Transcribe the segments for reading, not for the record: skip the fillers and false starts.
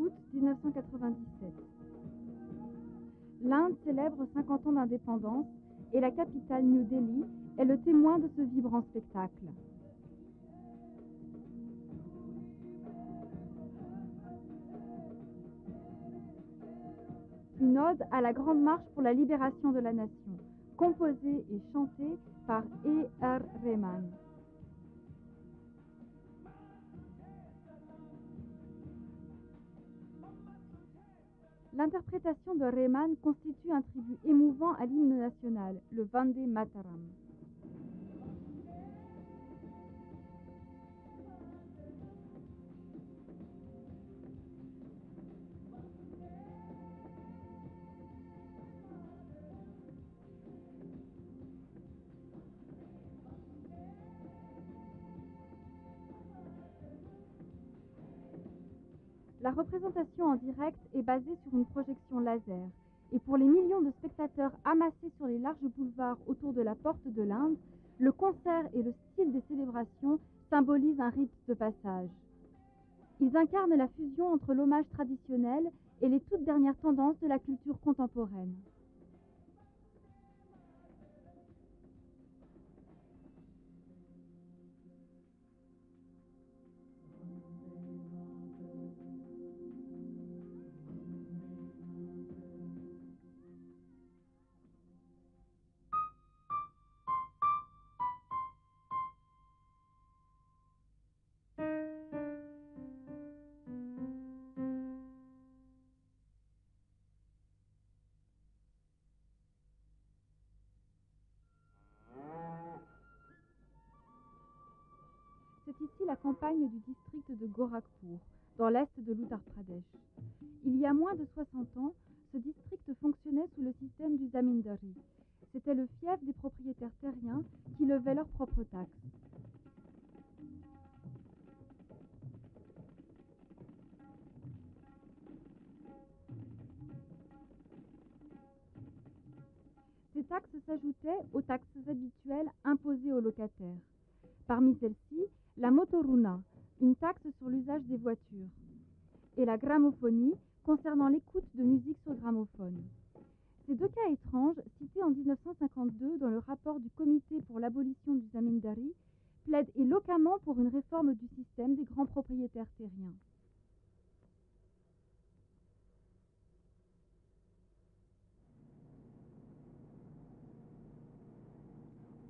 août 1997. L'Inde célèbre 50 ans d'indépendance et la capitale New Delhi est le témoin de ce vibrant spectacle. Une ode à la grande marche pour la libération de la nation, composée et chantée par A.R. Rahman. L'interprétation de Rahman constitue un tribut émouvant à l'hymne national, le Vande Mataram. La représentation en direct est basée sur une projection laser, et pour les millions de spectateurs amassés sur les larges boulevards autour de la Porte de l'Inde, le concert et le style des célébrations symbolisent un rite de passage. Ils incarnent la fusion entre l'hommage traditionnel et les toutes dernières tendances de la culture contemporaine. C'est ici la campagne du district de Gorakhpur, dans l'est de l'Uttar Pradesh. Il y a moins de 60 ans, ce district fonctionnait sous le système du zamindari. C'était le fief des propriétaires terriens qui levaient leurs propres taxes. Ces taxes s'ajoutaient aux taxes habituelles imposées aux locataires. Parmi celles-ci, la motoruna, une taxe sur l'usage des voitures, et la gramophonie, concernant l'écoute de musique sur gramophone. Ces deux cas étranges, cités en 1952 dans le rapport du Comité pour l'abolition du zamindari, plaident éloquemment pour une réforme du système des grands propriétaires terriens.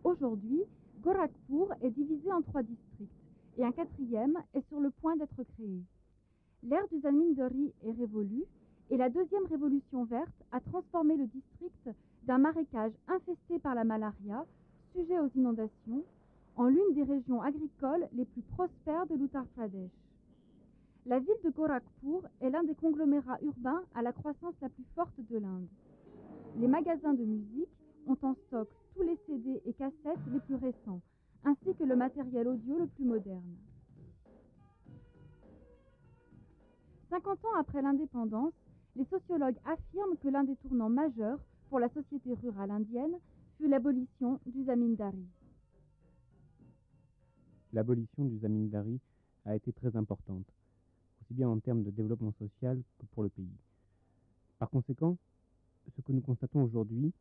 Aujourd'hui, Gorakhpur est divisé en 3 districts et un 4e est sur le point d'être créé. L'ère du zamindari est révolue et la deuxième révolution verte a transformé le district d'un marécage infesté par la malaria, sujet aux inondations, en l'une des régions agricoles les plus prospères de l'Uttar Pradesh. La ville de Gorakhpur est l'un des conglomérats urbains à la croissance la plus forte de l'Inde. Les magasins de musique ont en stock tous les CD et cassettes les plus récents, ainsi que le matériel audio le plus moderne. 50 ans après l'indépendance, les sociologues affirment que l'un des tournants majeurs pour la société rurale indienne fut l'abolition du zamindari. L'abolition du zamindari a été très importante, aussi bien en termes de développement social que pour le pays. Par conséquent, ce que nous constatons aujourd'hui,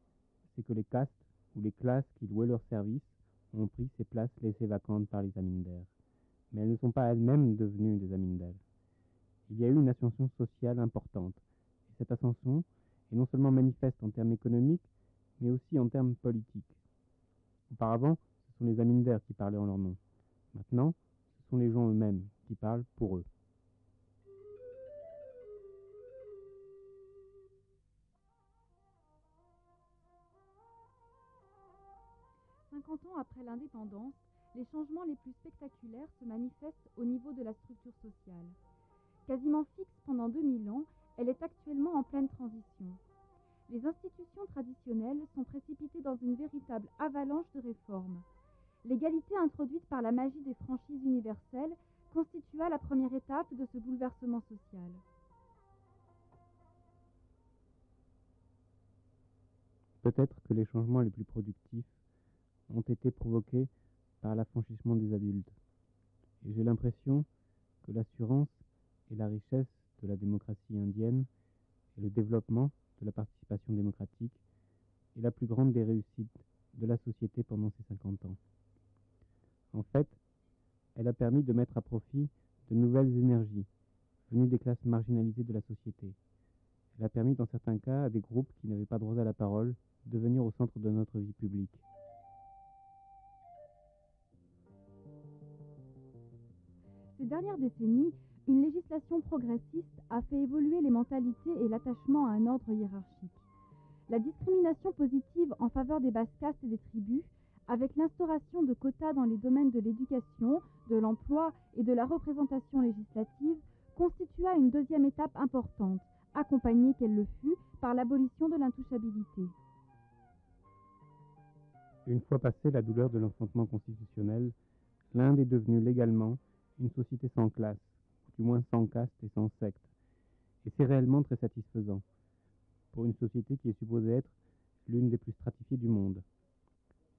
c'est que les castes ou les classes qui louaient leurs services ont pris ces places laissées vacantes par les zamindars. Mais elles ne sont pas elles-mêmes devenues des zamindars. Il y a eu une ascension sociale importante, et cette ascension est non seulement manifeste en termes économiques, mais aussi en termes politiques. Auparavant, ce sont les zamindars qui parlaient en leur nom. Maintenant, ce sont les gens eux-mêmes qui parlent pour eux. « 50 ans après l'indépendance, les changements les plus spectaculaires se manifestent au niveau de la structure sociale. Quasiment fixe pendant 2000 ans, elle est actuellement en pleine transition. Les institutions traditionnelles sont précipitées dans une véritable avalanche de réformes. L'égalité introduite par la magie des franchises universelles constitua la première étape de ce bouleversement social. Peut-être que les changements les plus productifs ont été provoqués par l'affranchissement des adultes. Et j'ai l'impression que l'assurance et la richesse de la démocratie indienne et le développement de la participation démocratique est la plus grande des réussites de la société pendant ces 50 ans. En fait, elle a permis de mettre à profit de nouvelles énergies venues des classes marginalisées de la société. Elle a permis dans certains cas à des groupes qui n'avaient pas droit à la parole de venir au centre de notre vie publique. Ces dernières décennies, une législation progressiste a fait évoluer les mentalités et l'attachement à un ordre hiérarchique. La discrimination positive en faveur des basses castes et des tribus, avec l'instauration de quotas dans les domaines de l'éducation, de l'emploi et de la représentation législative, constitua une deuxième étape importante, accompagnée qu'elle le fut par l'abolition de l'intouchabilité. Une fois passée la douleur de l'enfantement constitutionnel, l'Inde est devenue légalement une société sans classe, ou du moins sans caste et sans secte. Et c'est réellement très satisfaisant, pour une société qui est supposée être l'une des plus stratifiées du monde.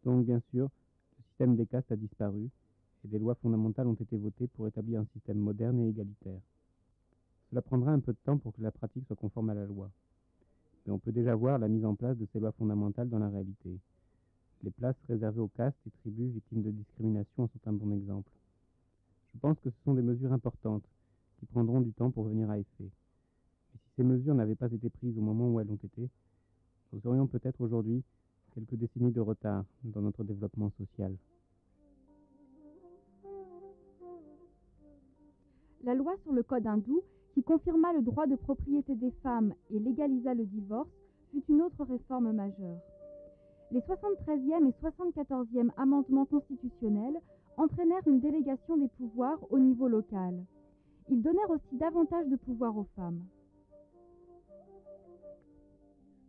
Donc bien sûr, le système des castes a disparu, et des lois fondamentales ont été votées pour établir un système moderne et égalitaire. Cela prendra un peu de temps pour que la pratique soit conforme à la loi. Mais on peut déjà voir la mise en place de ces lois fondamentales dans la réalité. Les places réservées aux castes et tribus victimes de discrimination en sont un bon exemple. Je pense que ce sont des mesures importantes, qui prendront du temps pour venir à effet. Mais si ces mesures n'avaient pas été prises au moment où elles ont été, nous aurions peut-être aujourd'hui quelques décennies de retard dans notre développement social. La loi sur le code hindou, qui confirma le droit de propriété des femmes et légalisa le divorce, fut une autre réforme majeure. Les 73e et 74e amendements constitutionnels entraînèrent une délégation des pouvoirs au niveau local. Ils donnèrent aussi davantage de pouvoir aux femmes.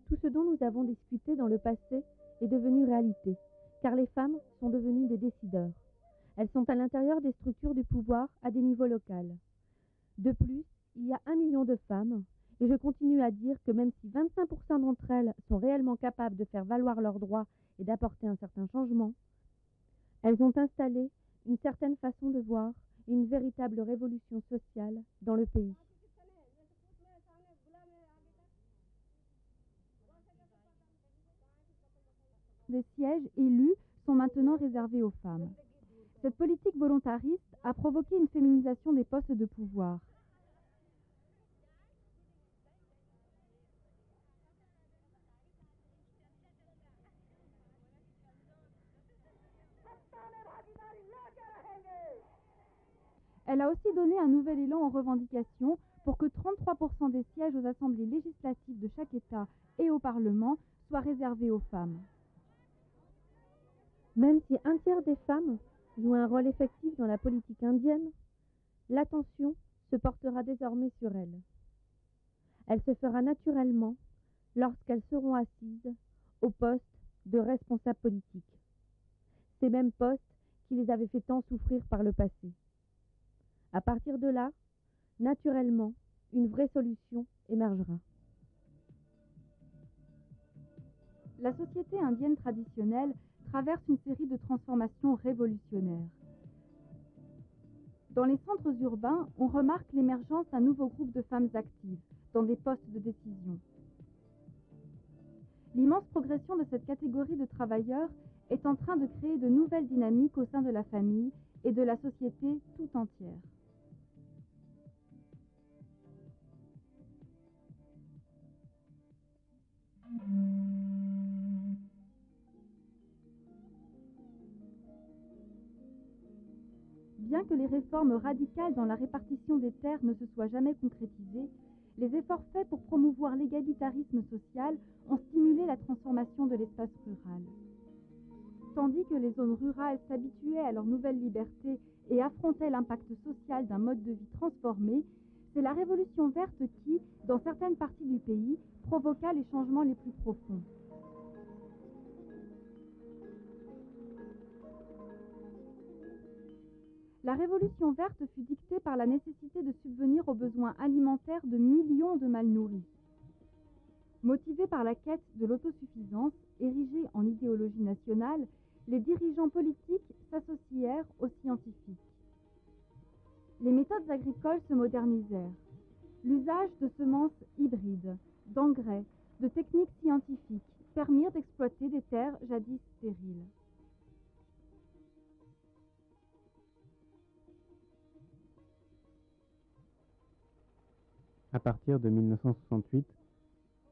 Tout ce dont nous avons discuté dans le passé est devenu réalité, car les femmes sont devenues des décideurs. Elles sont à l'intérieur des structures du pouvoir à des niveaux locaux. De plus, il y a 1 million de femmes, et je continue à dire que même si 25% d'entre elles sont réellement capables de faire valoir leurs droits et d'apporter un certain changement, elles ont installé une certaine façon de voir et une véritable révolution sociale dans le pays. Des sièges élus sont maintenant réservés aux femmes. Cette politique volontariste a provoqué une féminisation des postes de pouvoir. Elle a aussi donné un nouvel élan aux revendications pour que 33% des sièges aux assemblées législatives de chaque État et au Parlement soient réservés aux femmes. Même si un tiers des femmes jouent un rôle effectif dans la politique indienne, l'attention se portera désormais sur elles. Elle se fera naturellement lorsqu'elles seront assises au poste de responsables politiques. Ces mêmes postes qui les avaient fait tant souffrir par le passé. À partir de là, naturellement, une vraie solution émergera. La société indienne traditionnelle traverse une série de transformations révolutionnaires. Dans les centres urbains, on remarque l'émergence d'un nouveau groupe de femmes actives dans des postes de décision. L'immense progression de cette catégorie de travailleurs est en train de créer de nouvelles dynamiques au sein de la famille et de la société tout entière. Bien que les réformes radicales dans la répartition des terres ne se soient jamais concrétisées, les efforts faits pour promouvoir l'égalitarisme social ont stimulé la transformation de l'espace rural. Tandis que les zones rurales s'habituaient à leur nouvelle liberté et affrontaient l'impact social d'un mode de vie transformé, c'est la révolution verte qui, dans certaines parties du pays, provoqua les changements les plus profonds. La révolution verte fut dictée par la nécessité de subvenir aux besoins alimentaires de millions de mal nourris. Motivés par la quête de l'autosuffisance, érigée en idéologie nationale, les dirigeants politiques s'associèrent aux scientifiques. Les méthodes agricoles se modernisèrent. L'usage de semences hybrides, d'engrais, de techniques scientifiques permirent d'exploiter des terres jadis stériles. À partir de 1968,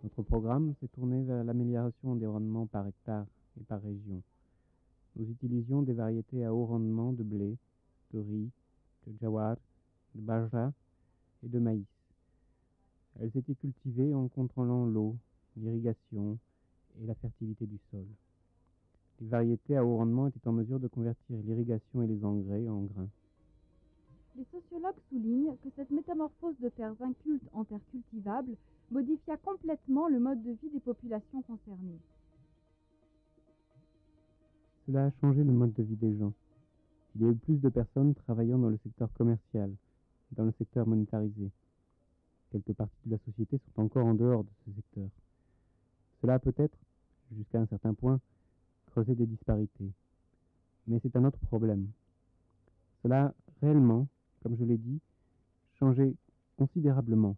notre programme s'est tourné vers l'amélioration des rendements par hectare et par région. Nous utilisions des variétés à haut rendement de blé, de riz, de jawar, de bajra et de maïs. Elles étaient cultivées en contrôlant l'eau, l'irrigation et la fertilité du sol. Les variétés à haut rendement étaient en mesure de convertir l'irrigation et les engrais en grains. Les sociologues soulignent que cette métamorphose de terres incultes en terres cultivables modifia complètement le mode de vie des populations concernées. Cela a changé le mode de vie des gens. Il y a eu plus de personnes travaillant dans le secteur commercial, dans le secteur monétarisé. Quelques parties de la société sont encore en dehors de ce secteur. Cela a peut-être, jusqu'à un certain point, creusé des disparités. Mais c'est un autre problème. Cela a réellement, comme je l'ai dit, changé considérablement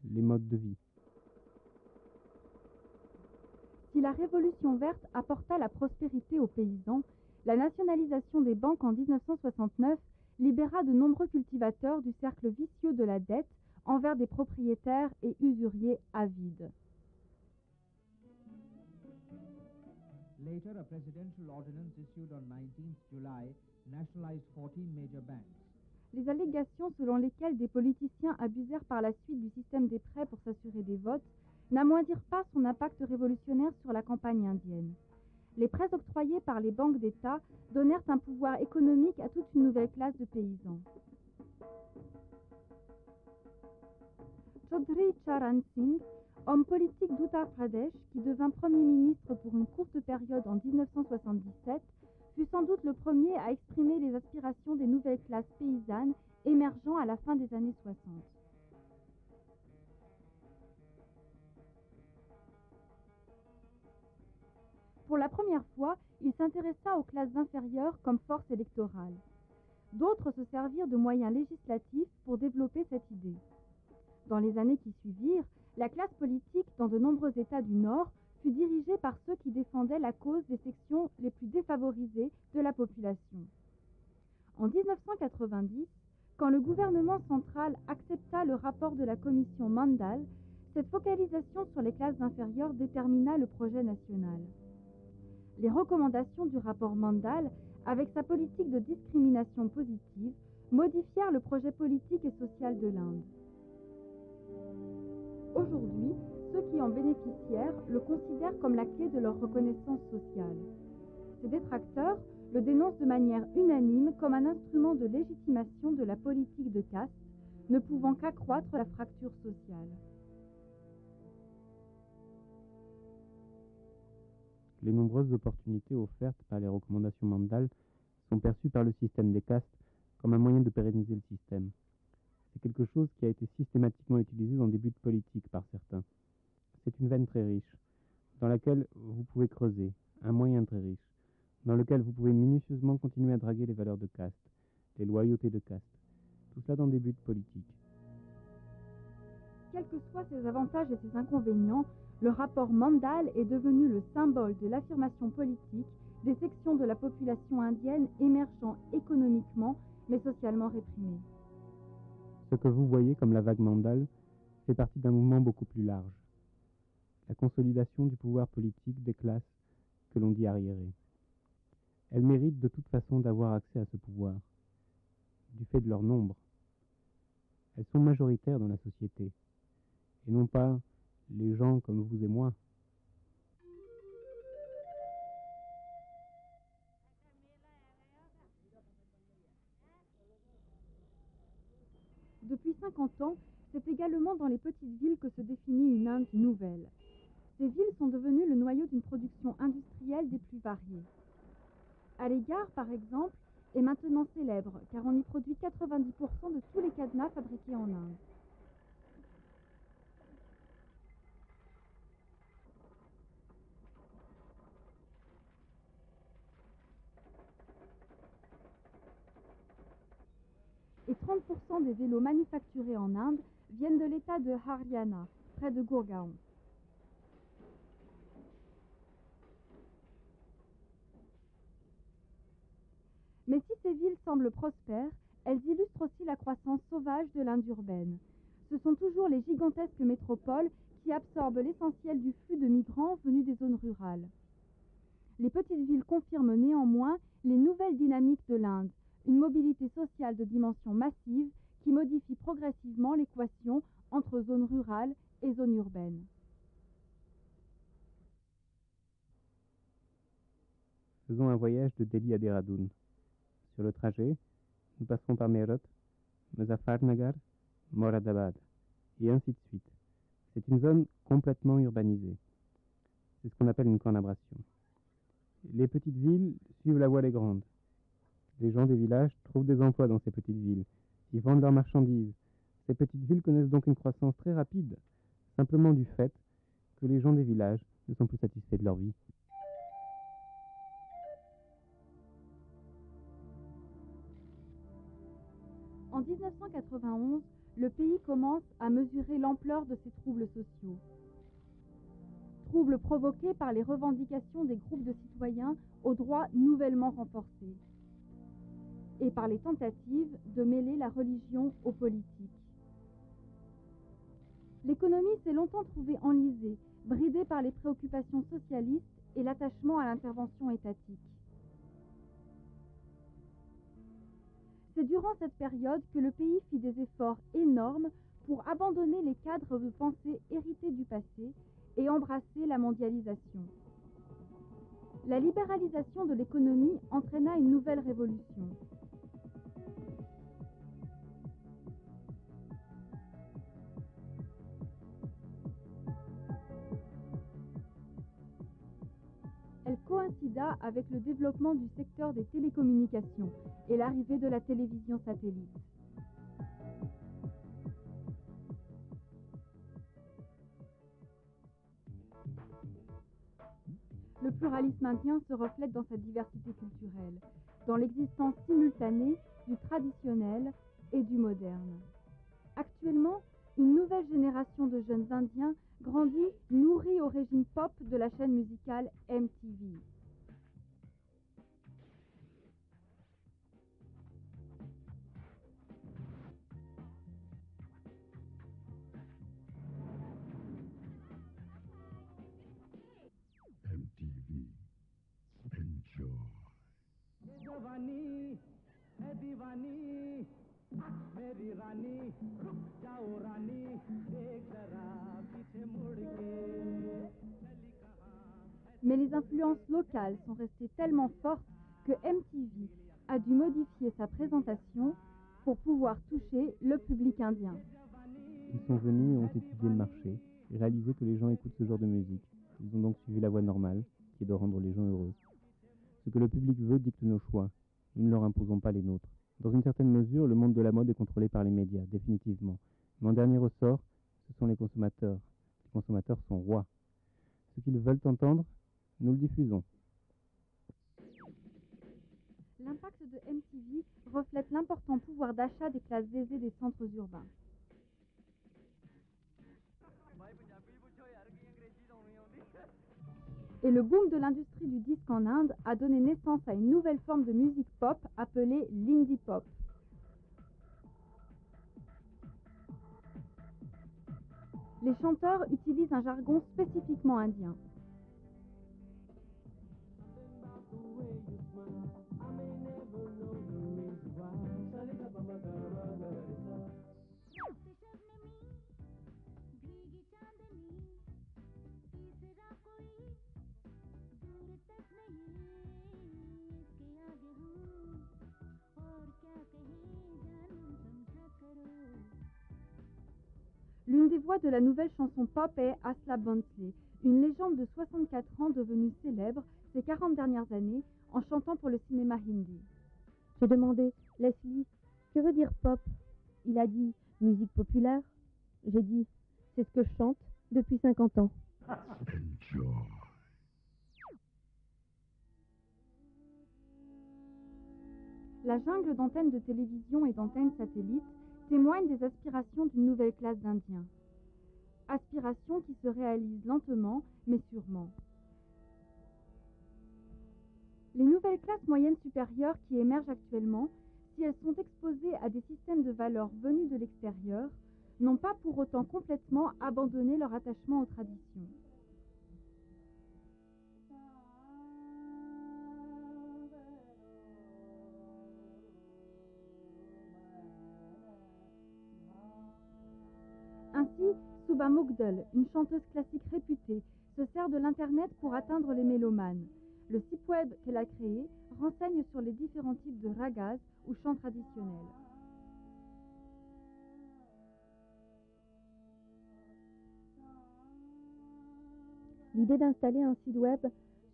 les modes de vie. Si la Révolution verte apporta la prospérité aux paysans, la nationalisation des banques en 1969 libéra de nombreux cultivateurs du cercle vicieux de la dette envers des propriétaires et usuriers avides. Later, a presidential ordinance issued on 19th July nationalized 14 major banks. Les allégations selon lesquelles des politiciens abusèrent par la suite du système des prêts pour s'assurer des votes n'amoindirent pas son impact révolutionnaire sur la campagne indienne. Les prêts octroyés par les banques d'État donnèrent un pouvoir économique à toute une nouvelle classe de paysans. Chaudhry Charan Singh, homme politique d'Uttar Pradesh qui devint Premier ministre pour une courte période en 1977, fut sans doute le premier à exprimer les aspirations des nouvelles classes paysannes émergeant à la fin des années 60. Pour la première fois, il s'intéressa aux classes inférieures comme force électorale. D'autres se servirent de moyens législatifs pour développer cette idée. Dans les années qui suivirent, la classe politique dans de nombreux États du Nord fut dirigée par ceux qui défendaient la cause des sections les plus défavorisées de la population. En 1990, quand le gouvernement central accepta le rapport de la commission Mandal, cette focalisation sur les classes inférieures détermina le projet national. Les recommandations du rapport Mandal, avec sa politique de discrimination positive, modifièrent le projet politique et social de l'Inde. Aujourd'hui, ceux qui en bénéficièrent le considèrent comme la clé de leur reconnaissance sociale. Ses détracteurs le dénoncent de manière unanime comme un instrument de légitimation de la politique de caste, ne pouvant qu'accroître la fracture sociale. Les nombreuses opportunités offertes par les recommandations Mandal sont perçues par le système des castes comme un moyen de pérenniser le système. C'est quelque chose qui a été systématiquement utilisé dans des buts politiques par certains. C'est une veine très riche, dans laquelle vous pouvez creuser, un moyen très riche, dans lequel vous pouvez minutieusement continuer à draguer les valeurs de caste, les loyautés de caste, tout cela dans des buts politiques. Quels que soient ses avantages et ses inconvénients, le rapport Mandal est devenu le symbole de l'affirmation politique des sections de la population indienne émergeant économiquement mais socialement réprimées. Ce que vous voyez comme la vague Mandal fait partie d'un mouvement beaucoup plus large. La consolidation du pouvoir politique des classes que l'on dit arriérées. Elles méritent de toute façon d'avoir accès à ce pouvoir, du fait de leur nombre. Elles sont majoritaires dans la société, et non pas les gens comme vous et moi. Depuis 50 ans, c'est également dans les petites villes que se définit une Inde nouvelle. Ces villes sont devenues le noyau d'une production industrielle des plus variées. Aligarh, par exemple, est maintenant célèbre car on y produit 90% de tous les cadenas fabriqués en Inde. Et 30% des vélos manufacturés en Inde viennent de l'état de Haryana, près de Gurgaon. Mais si ces villes semblent prospères, elles illustrent aussi la croissance sauvage de l'Inde urbaine. Ce sont toujours les gigantesques métropoles qui absorbent l'essentiel du flux de migrants venus des zones rurales. Les petites villes confirment néanmoins les nouvelles dynamiques de l'Inde, une mobilité sociale de dimension massive qui modifie progressivement l'équation entre zones rurales et zones urbaines. Faisons un voyage de Delhi à Dehradun. Sur le trajet, nous passerons par Meerut, Muzaffarnagar, Moradabad, et ainsi de suite. C'est une zone complètement urbanisée. C'est ce qu'on appelle une conabration. Les petites villes suivent la voie des grandes. Les gens des villages trouvent des emplois dans ces petites villes. Ils vendent leurs marchandises. Ces petites villes connaissent donc une croissance très rapide, simplement du fait que les gens des villages ne sont plus satisfaits de leur vie. En 1991, le pays commence à mesurer l'ampleur de ces troubles sociaux. Troubles provoqués par les revendications des groupes de citoyens aux droits nouvellement renforcés et par les tentatives de mêler la religion aux politiques. L'économie s'est longtemps trouvée enlisée, bridée par les préoccupations socialistes et l'attachement à l'intervention étatique. C'est durant cette période que le pays fit des efforts énormes pour abandonner les cadres de pensée hérités du passé et embrasser la mondialisation. La libéralisation de l'économie entraîna une nouvelle révolution. Elle coïncida avec le développement du secteur des télécommunications et l'arrivée de la télévision satellite. Le pluralisme indien se reflète dans sa diversité culturelle, dans l'existence simultanée du traditionnel et du moderne. Actuellement, une nouvelle génération de jeunes Indiens grandit nourrie au régime pop de la chaîne musicale MTV. MTV. Enjoy. जवानी है दीवानी मेरी रानी रुक जाओ रानी देख जरा पीछे मुड़ के चली कहां. Mais les influences locales sont restées tellement fortes que MTV a dû modifier sa présentation pour pouvoir toucher le public indien. Ils sont venus et ont étudié le marché et réalisé que les gens écoutent ce genre de musique. Ils ont donc suivi la voie normale, qui est de rendre les gens heureux. Ce que le public veut dicte nos choix. Nous ne leur imposons pas les nôtres. Dans une certaine mesure, le monde de la mode est contrôlé par les médias, définitivement. Mais en dernier ressort, ce sont les consommateurs. Les consommateurs sont rois. Ce qu'ils veulent entendre, nous le diffusons. L'impact de MTV reflète l'important pouvoir d'achat des classes aisées des centres urbains. Et le boom de l'industrie du disque en Inde a donné naissance à une nouvelle forme de musique pop appelée l'indie pop. Les chanteurs utilisent un jargon spécifiquement indien. L'une des voix de la nouvelle chanson pop est Asla Bhonsle, une légende de 64 ans devenue célèbre ces 40 dernières années en chantant pour le cinéma hindi. J'ai demandé, Leslie, que veut dire pop? Il a dit, musique populaire. J'ai dit, c'est ce que je chante depuis 50 ans. Enjoy. La jungle d'antennes de télévision et d'antennes satellites témoignent des aspirations d'une nouvelle classe d'Indiens. Aspirations qui se réalisent lentement mais sûrement. Les nouvelles classes moyennes supérieures qui émergent actuellement, si elles sont exposées à des systèmes de valeurs venus de l'extérieur, n'ont pas pour autant complètement abandonné leur attachement aux traditions. Ainsi, Subha Mugdal, une chanteuse classique réputée, se sert de l'Internet pour atteindre les mélomanes. Le site web qu'elle a créé renseigne sur les différents types de ragas ou chants traditionnels. L'idée d'installer un site web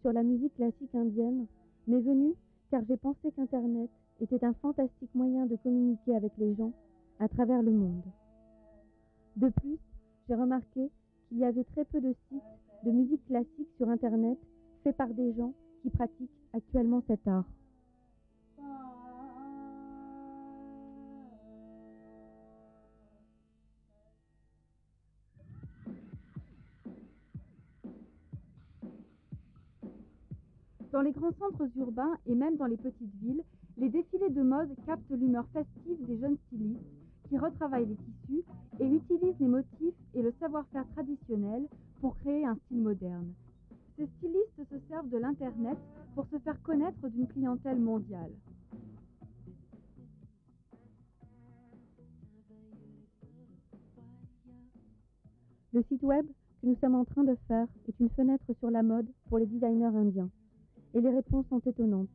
sur la musique classique indienne m'est venue car j'ai pensé qu'Internet était un fantastique moyen de communiquer avec les gens à travers le monde. De plus, j'ai remarqué qu'il y avait très peu de sites de musique classique sur Internet faits par des gens qui pratiquent actuellement cet art. Dans les grands centres urbains et même dans les petites villes, les défilés de mode captent l'humeur festive des jeunes stylistes qui retravaillent les tissus et utilisent les motifs et le savoir-faire traditionnel pour créer un style moderne. Ces stylistes se servent de l'Internet pour se faire connaître d'une clientèle mondiale. Le site web que nous sommes en train de faire est une fenêtre sur la mode pour les designers indiens. Et les réponses sont étonnantes.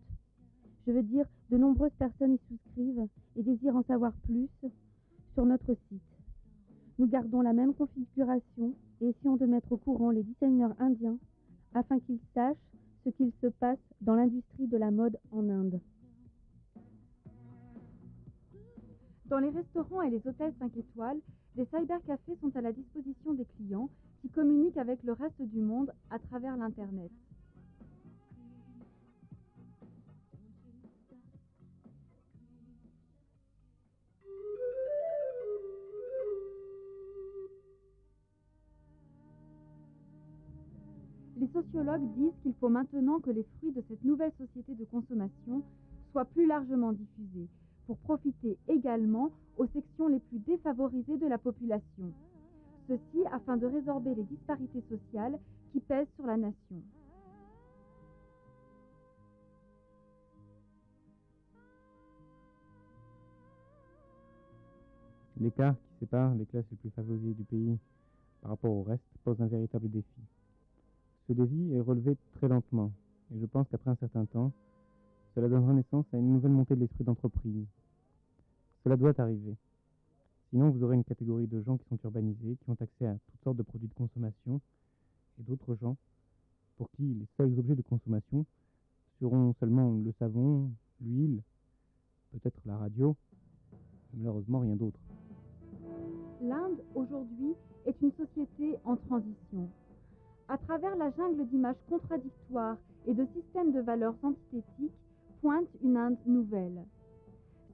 Je veux dire, de nombreuses personnes y souscrivent et désirent en savoir plus sur notre site. Nous gardons la même configuration et essayons de mettre au courant les designers indiens afin qu'ils sachent ce qu'il se passe dans l'industrie de la mode en Inde. Dans les restaurants et les hôtels 5 étoiles, des cybercafés sont à la disposition des clients qui communiquent avec le reste du monde à travers l'Internet. Les sociologues disent qu'il faut maintenant que les fruits de cette nouvelle société de consommation soient plus largement diffusés, pour profiter également aux sections les plus défavorisées de la population. Ceci afin de résorber les disparités sociales qui pèsent sur la nation. L'écart qui sépare les classes les plus favorisées du pays par rapport au reste pose un véritable défi. Ce défi est relevé très lentement, et je pense qu'après un certain temps, cela donnera naissance à une nouvelle montée de l'esprit d'entreprise. Cela doit arriver. Sinon, vous aurez une catégorie de gens qui sont urbanisés, qui ont accès à toutes sortes de produits de consommation, et d'autres gens pour qui les seuls objets de consommation seront seulement le savon, l'huile, peut-être la radio, mais malheureusement rien d'autre. L'Inde, aujourd'hui, est une société en transition. À travers la jungle d'images contradictoires et de systèmes de valeurs antithétiques, pointe une Inde nouvelle.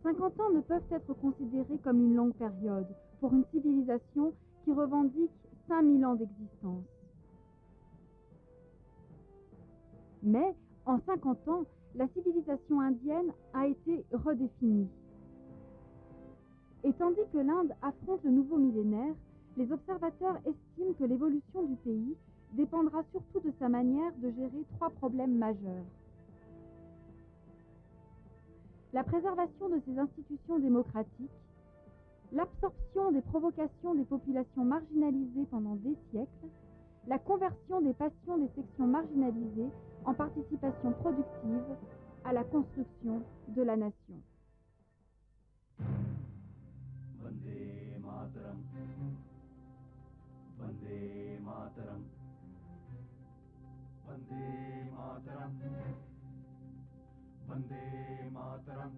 50 ans ne peuvent être considérés comme une longue période pour une civilisation qui revendique 5000 ans d'existence. Mais, en 50 ans, la civilisation indienne a été redéfinie. Et tandis que l'Inde affronte le nouveau millénaire, les observateurs estiment que l'évolution du pays dépendra surtout de sa manière de gérer 3 problèmes majeurs. La préservation de ses institutions démocratiques, l'absorption des provocations des populations marginalisées pendant des siècles, la conversion des passions des sections marginalisées en participation productive à la construction de la nation. Vande Mataram, Vande Mataram, Vande Mataram, Vande Mataram.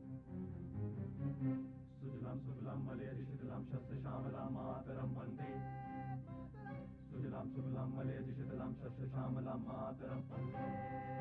Sujalam Sufalam Malayadi Shitalam Shastra Shamalam Mataram Vande. Sujalam Sufalam Malayadi Shitalam Shastra Shamalam Mataram Vande.